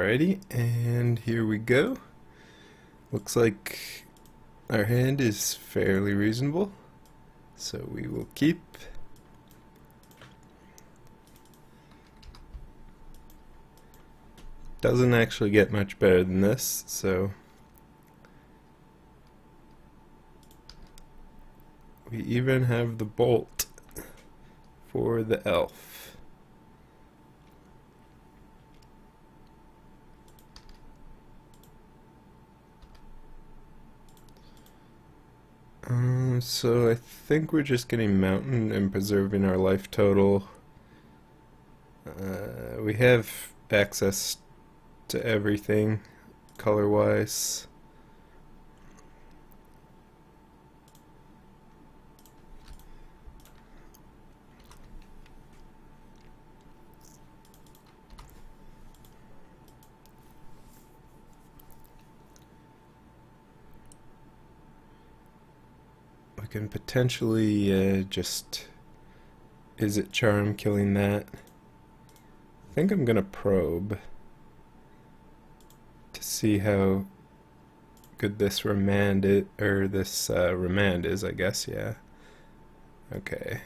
Alrighty, and here we go. Looks like our hand is fairly reasonable, so we will keep. Doesn't actually get much better than this, so we even have the bolt for the elf. So I think we're just getting mountain and preserving our life total. We have access to everything color-wise. We can potentially just... Is it charm killing that? I think I'm gonna probe to see how good this remand is, or this remand is, I guess, yeah. Okay.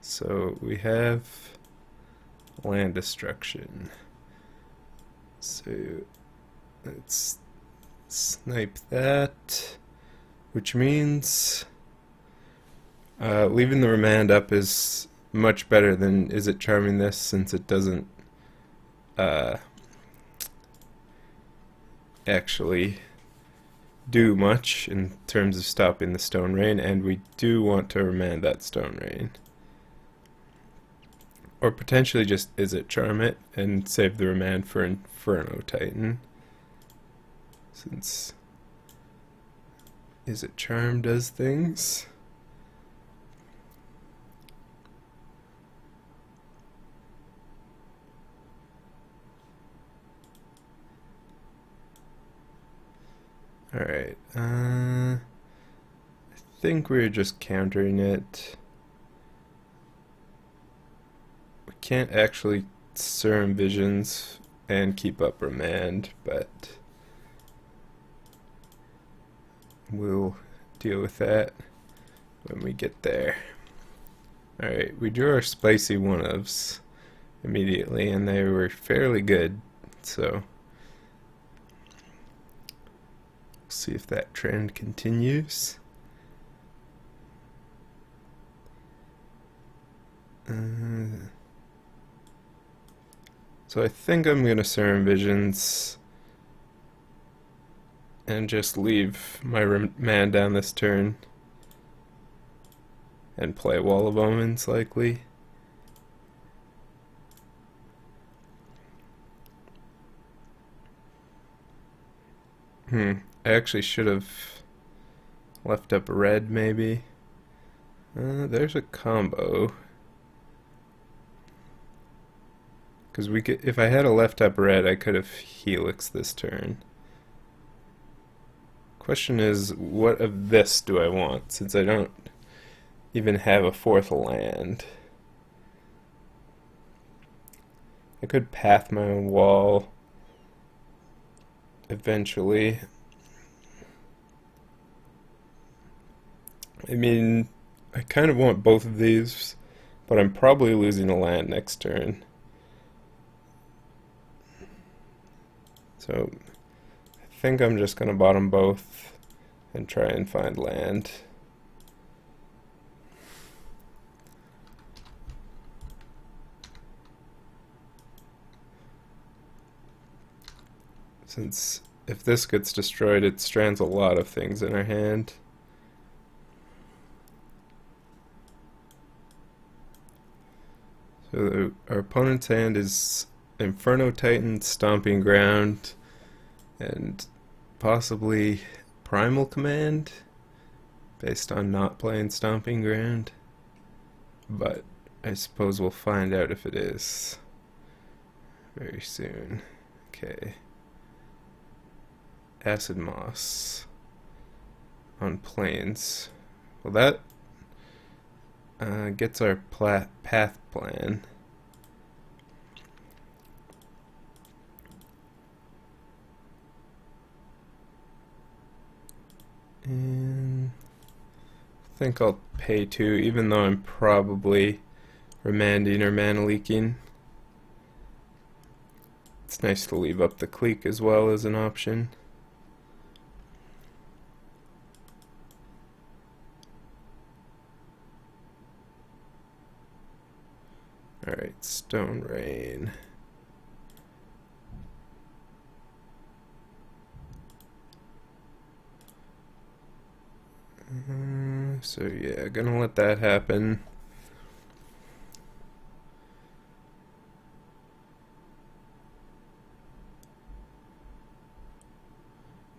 So we have land destruction. So let's snipe that, which means leaving the remand up is much better than is it charming this, since it doesn't actually do much in terms of stopping the stone rain, and we do want to remand that stone rain. Or potentially just is it charm it and save the remand for Inferno Titan, since is it charm does things. Alright, I think we're just countering it. We can't actually serum visions and keep up remand, but we'll deal with that when we get there. Alright, we drew our spicy one-ofs immediately, and they were fairly good, so see if that trend continues. So I think I'm gonna serum visions and just leave my man down this turn and play Wall of Omens likely. I actually should have left up red, maybe. There's a combo. Because we could, if I had a left up red, I could have helix this turn. Question is, what of this do I want, since I don't even have a fourth land? I could path my own wall eventually. I mean, I kind of want both of these, but I'm probably losing a land next turn. So I think I'm just gonna bottom both and try and find land. Since if this gets destroyed, it strands a lot of things in our hand. So our opponent's hand is Inferno Titan, Stomping Ground, and possibly Primal Command, based on not playing Stomping Ground. But I suppose we'll find out if it is very soon. Okay. Acid Moss on Plains. Well, that gets our path plan. And I think I'll pay 2, even though I'm probably remanding or mana leaking. It's nice to leave up the clique as well as an option. Alright, Stone Rain. So yeah, gonna let that happen.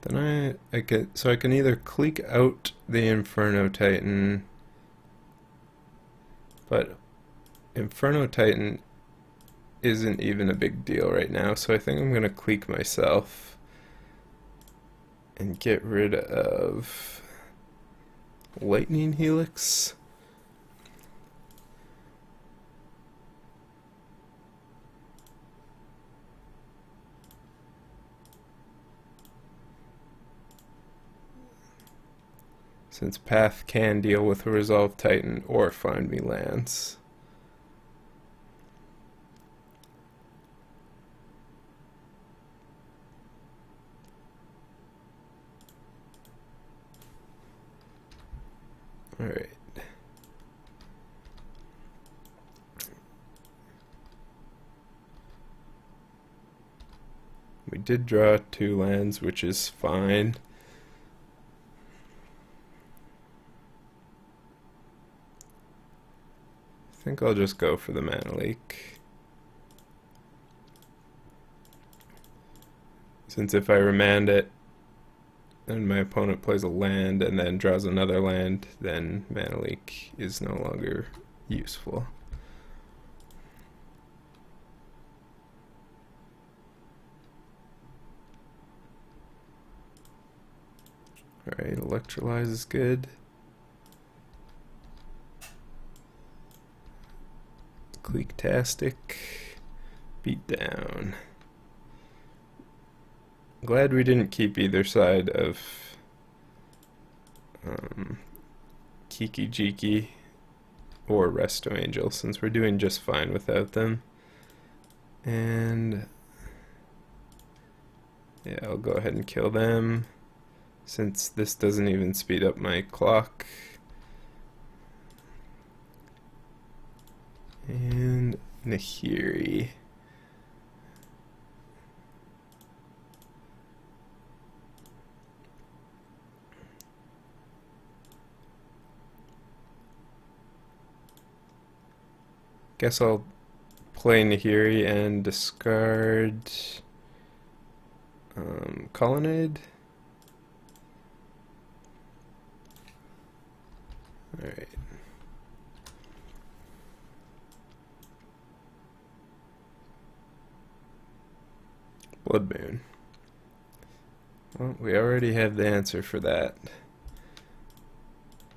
Then I can either clique out the Inferno Titan, but Inferno Titan isn't even a big deal right now, so I think I'm gonna clique myself and get rid of Lightning Helix. Since Path can deal with a Resolve Titan or find me lands. Alright. We did draw 2 lands, which is fine. I think I'll just go for the mana leak. Since if I remand it and my opponent plays a land and then draws another land, then mana leak is no longer useful. Alright, Electrolyze is good. Clique-tastic. Beat down. Glad we didn't keep either side of Kiki or Resto Angel, since we're doing just fine without them. And yeah, I'll go ahead and kill them, since this doesn't even speed up my clock. And Nahiri. Guess I'll play Nahiri and discard Colonnade. Alright. Blood Moon. Well, we already have the answer for that.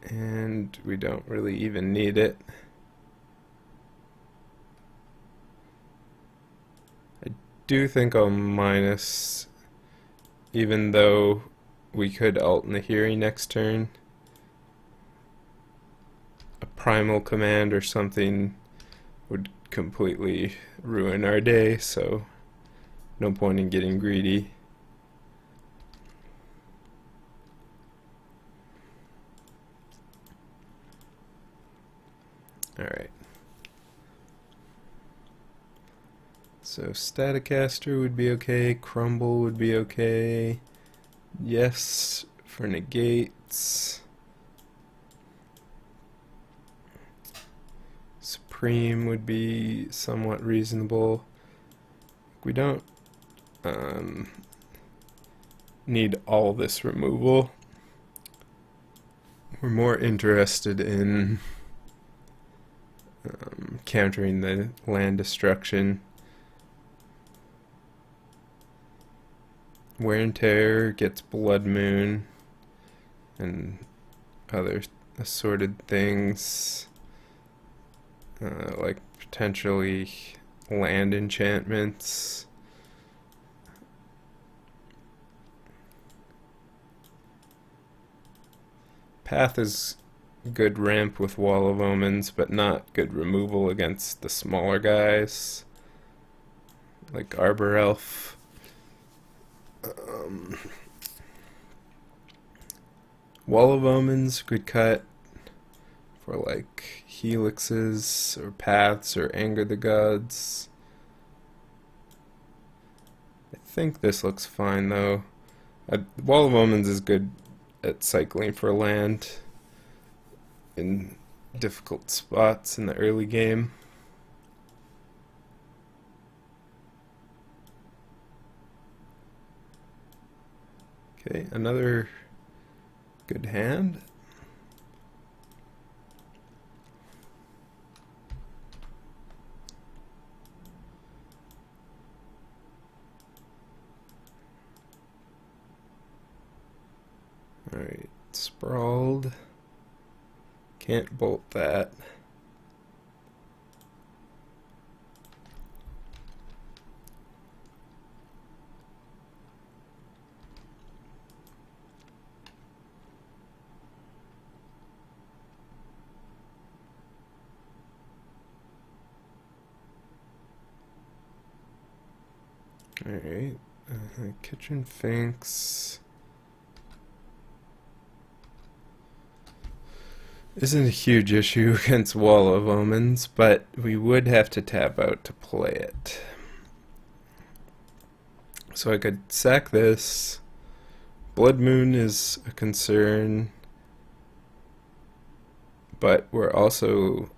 And we don't really even need it. I do think I'll minus, even though we could alt Nahiri next turn. A Primal Command or something would completely ruin our day, so no point in getting greedy. Alright. So Staticaster would be okay, Crumble would be okay. Yes for negates. Supreme would be somewhat reasonable. We don't need all this removal. We're more interested in countering the land destruction. Wear and Tear gets Blood Moon and other assorted things, like potentially land enchantments. Path is good ramp with Wall of Omens, but not good removal against the smaller guys, like Arbor Elf. Wall of Omens could cut for like helixes or paths or anger the gods. I think this looks fine though. Wall of Omens is good at cycling for land in difficult spots in the early game. Okay, another good hand. Alright, sprawled. Can't bolt that. Alright, kitchen finks isn't a huge issue against Wall of Omens, but we would have to tap out to play it. So I could sack this. Blood Moon is a concern, but we're also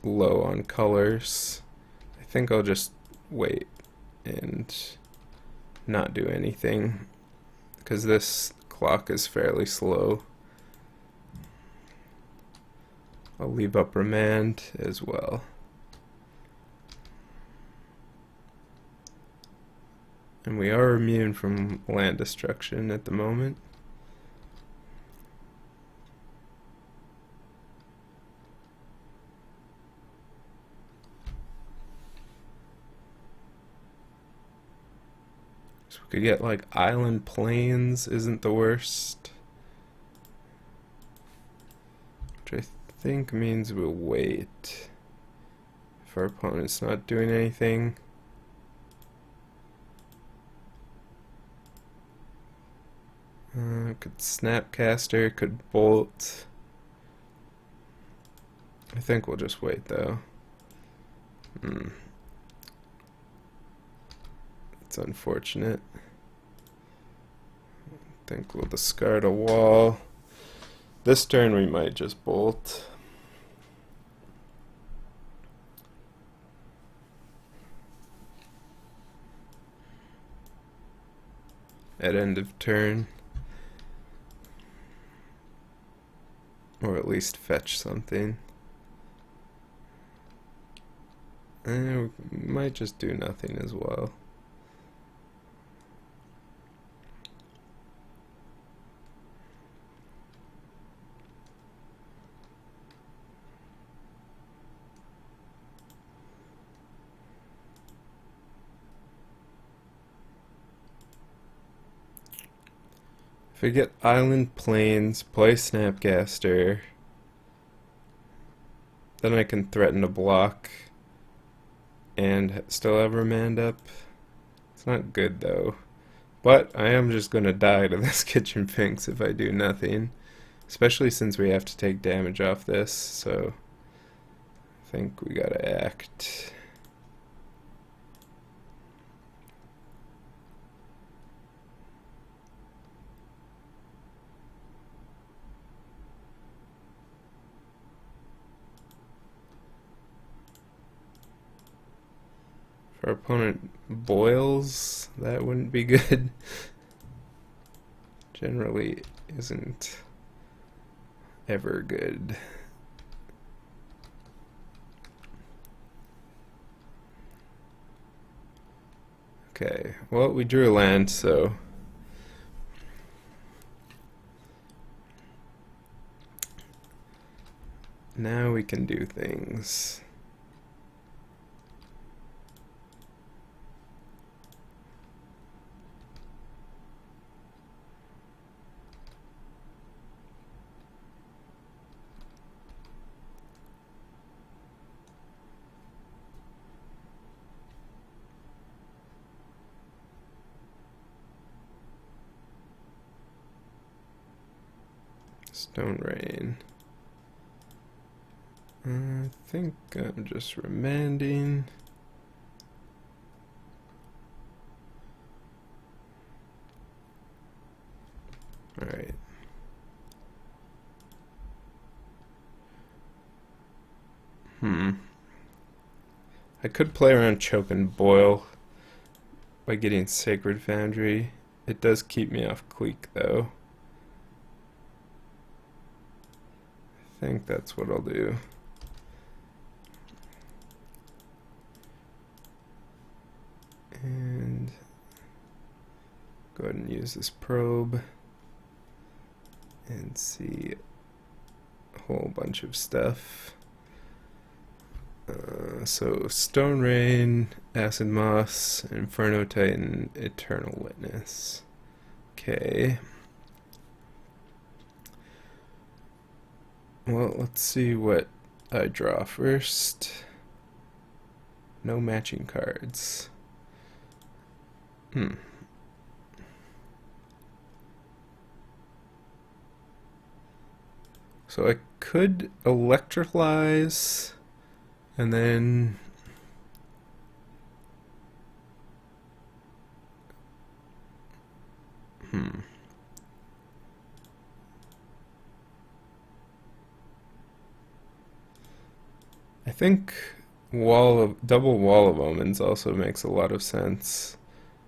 low on colors. I think I'll just wait and not do anything because this clock is fairly slow. I'll leave up Remand as well. And we are immune from land destruction at the moment. So we could get like Island Plains isn't the worst. Which I think means we'll wait if our opponent's not doing anything. Could Snapcaster, could Bolt. I think we'll just wait though. It's unfortunate. I think we'll discard a wall. This turn we might just bolt. At end of turn. Or at least fetch something. And we might just do nothing as well. If we get Island Plains, play Snapcaster, then I can threaten to block and still have Remand up. It's not good though. But I am just going to die to this Kitchen Finks if I do nothing. Especially since we have to take damage off this, so I think we gotta act. If our opponent boils, that wouldn't be good. Generally isn't ever good. Okay, well, we drew a land, so now we can do things. Stone Rain. I think I'm just remanding. Alright. I could play around Choke and Boil by getting Sacred Foundry. It does keep me off Clique though. I think that's what I'll do. And go ahead and use this probe and see a whole bunch of stuff. So Stone Rain, Acid Moss, Inferno Titan, Eternal Witness. Okay. Well, let's see what I draw first. No matching cards. So I could Electrolyze and then I think double Wall of Omens also makes a lot of sense,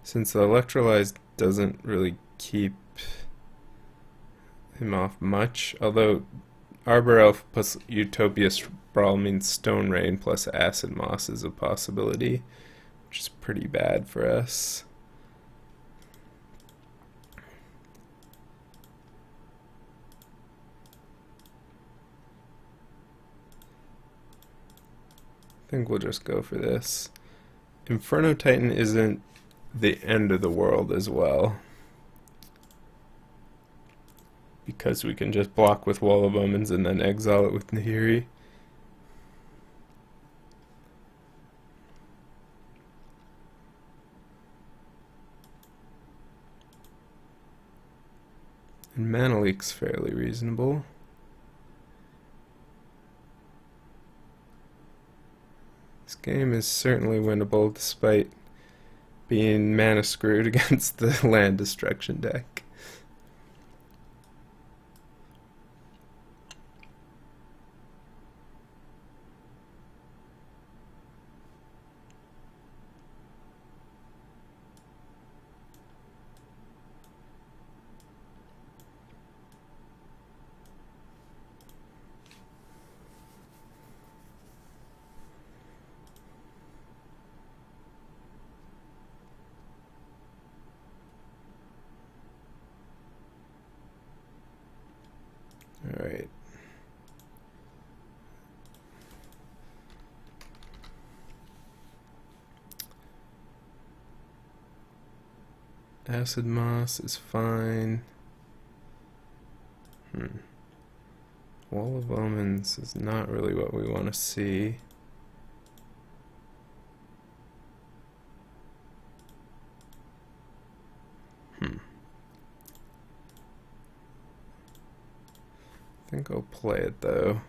since the Electrolyze doesn't really keep him off much, although Arbor Elf plus Utopia Sprawl means Stone Rain plus Acid Moss is a possibility, which is pretty bad for us. I think we'll just go for this. Inferno Titan isn't the end of the world as well, because we can just block with Wall of Omens and then exile it with Nahiri. And Mana Leak's fairly reasonable. This game is certainly winnable despite being mana screwed against the land destruction deck. Alright. Acid Moss is fine. Wall of Omens is not really what we want to see. I think I'll play it though,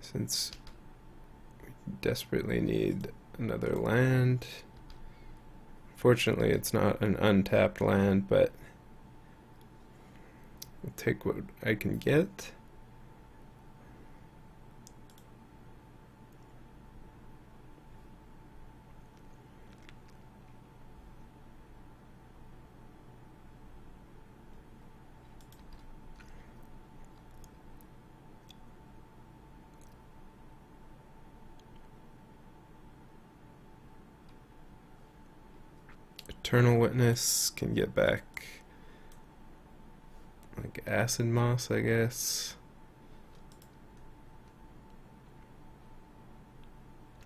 since we desperately need another land. Fortunately, it's not an untapped land, but I'll take what I can get. Eternal Witness can get back like Acid Moss, I guess.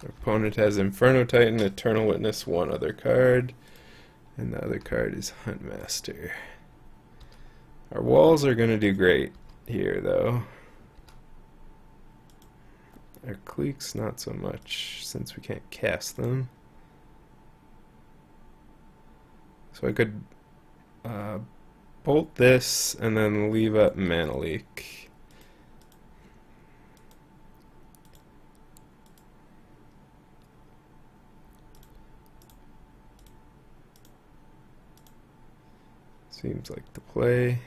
Our opponent has Inferno Titan, Eternal Witness, one other card, and the other card is Huntmaster. Our walls are going to do great here, though. Our cliques, not so much, since we can't cast them. So I could bolt this and then leave up mana leak. Seems like the play,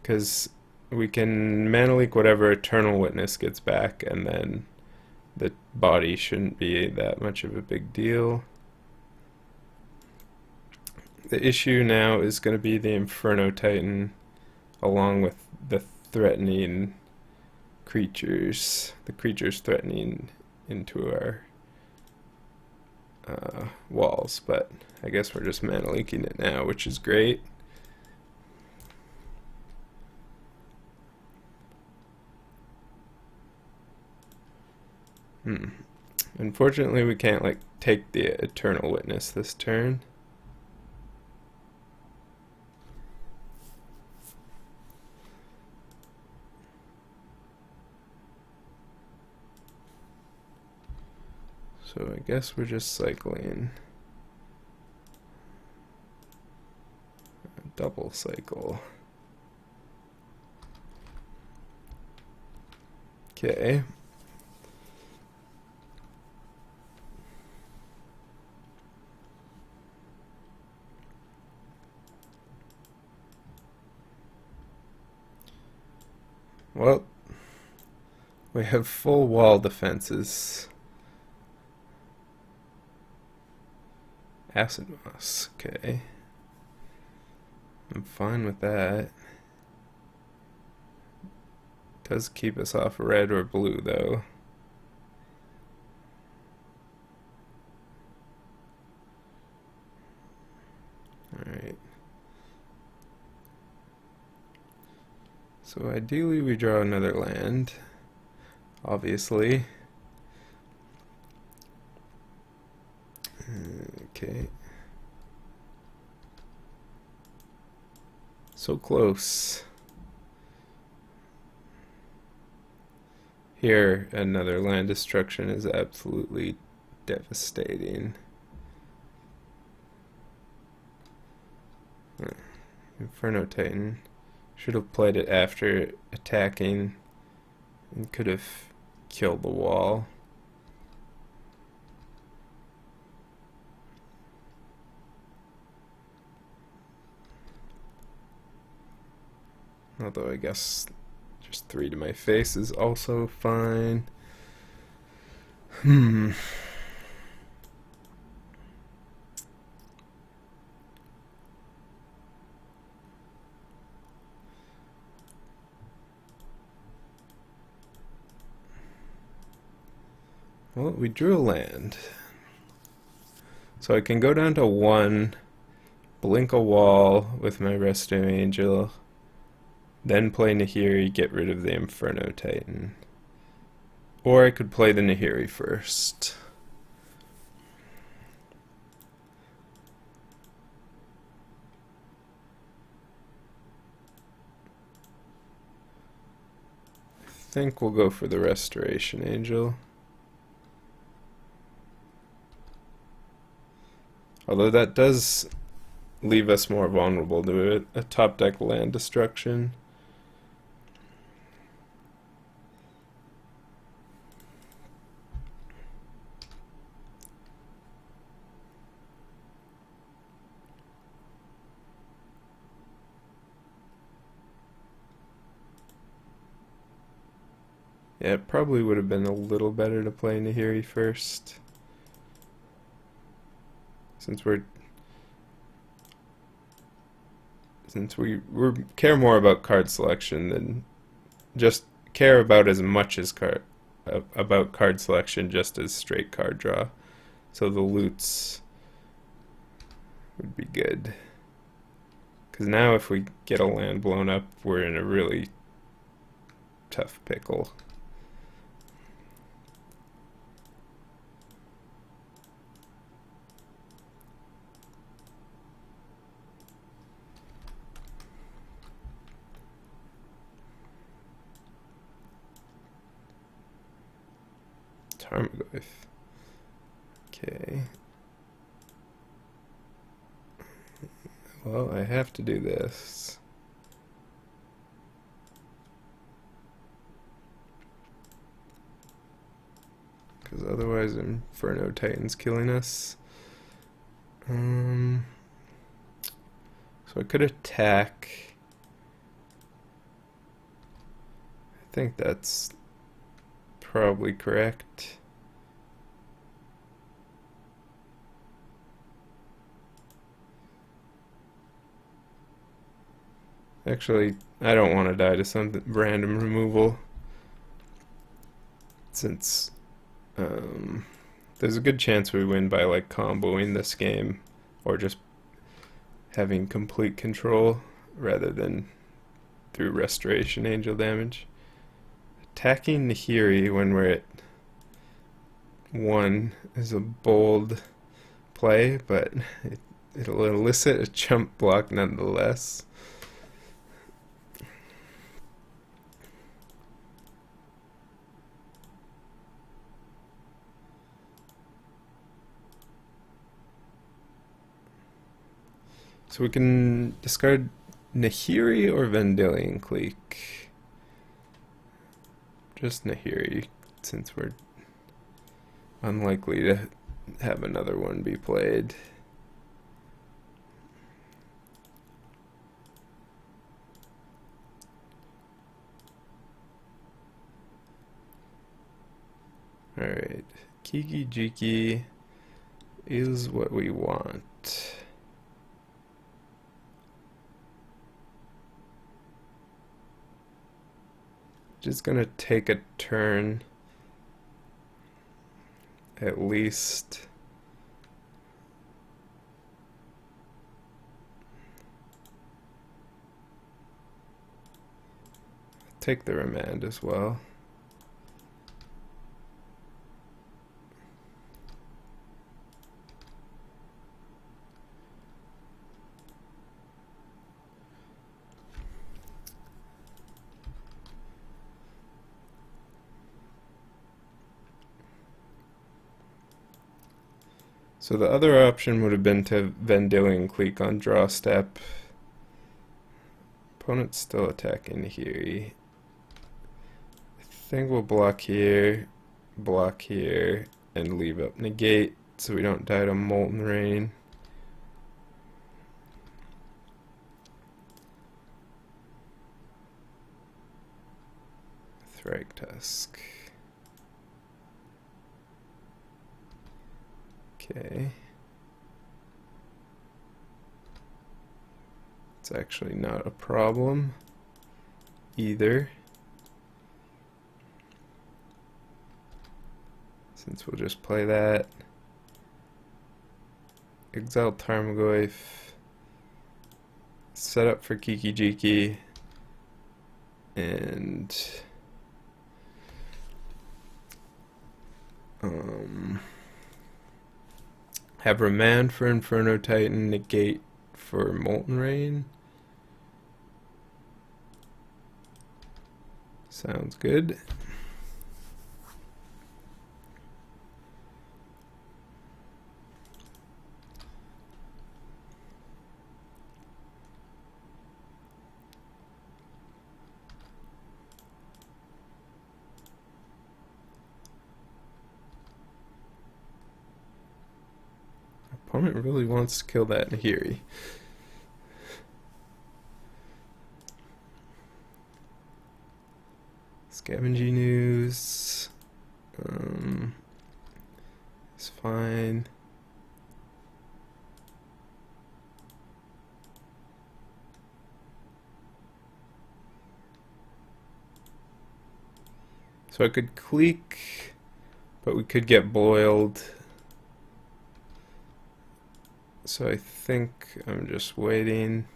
because we can mana leak whatever Eternal Witness gets back, and then the body shouldn't be that much of a big deal. The issue now is going to be the Inferno Titan, along with the threatening creatures. The creatures threatening into our walls, but I guess we're just mana leaking it now, which is great. Unfortunately, we can't like take the Eternal Witness this turn. So I guess we're just cycling a double cycle. Okay. Well, we have full wall defenses. Acid moss, okay. I'm fine with that. Does keep us off red or blue though. Alright. So ideally we draw another land, obviously. Okay. So close. Here, another land destruction is absolutely devastating. Inferno Titan. Should have played it after attacking and could have killed the wall. Although I guess just 3 to my face is also fine. Well, we drew a land. So I can go down to 1, blink a wall with my Resto Angel, then play Nahiri, get rid of the Inferno Titan. Or I could play the Nahiri first. I think we'll go for the Restoration Angel. Although that does leave us more vulnerable to a top deck land destruction. Yeah, it probably would have been a little better to play Nahiri first. Since we care more about card selection than just care about as much as about card selection just as straight card draw. So the loots would be good. Because now if we get a land blown up, we're in a really tough pickle. Tarmogoyf. Okay. Well, I have to do this. Because otherwise Inferno Titan's killing us. So I could attack. I think that's probably correct. Actually, I don't want to die to some random removal, since there's a good chance we win by like comboing this game or just having complete control rather than through Restoration Angel damage. Attacking Nahiri when we're at 1 is a bold play, but it'll elicit a jump block nonetheless. So we can discard Nahiri or Vendilion Clique. Just Nahiri, since we're unlikely to have another one be played. Alright, Kiki is what we want. Just gonna take a turn at least. Take the remand as well. So the other option would have been to Vendilion Clique on draw step. Opponent's still attacking here. I think we'll block here, and leave up negate so we don't die to Molten Rain. Thrag Tusk. Okay. It's actually not a problem either, since we'll just play that. Exile Tarmogoyf. Set up for Kiki, and have Remand for Inferno Titan, negate for Molten Rain. Sounds good. Opponent really wants to kill that Nahiri. Scavenging News is fine. So I could clique, but we could get boiled. So I think I'm just waiting.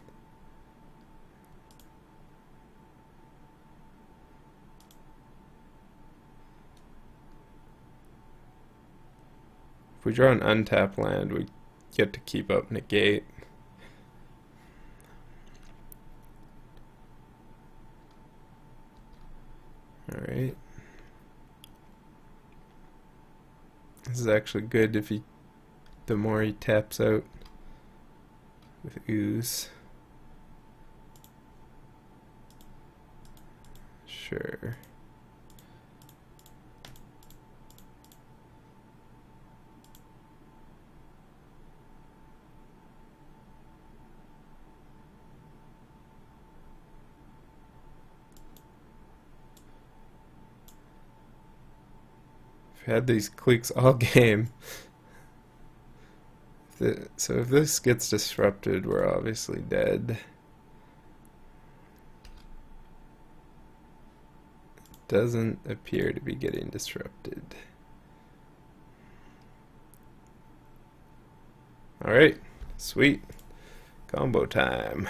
If we draw an untapped land, we get to keep up negate. Alright. This is actually good if the more he taps out. with ooze. Sure. I've had these cliques all game. So if this gets disrupted, we're obviously dead. Doesn't appear to be getting disrupted. Alright, sweet. Combo time.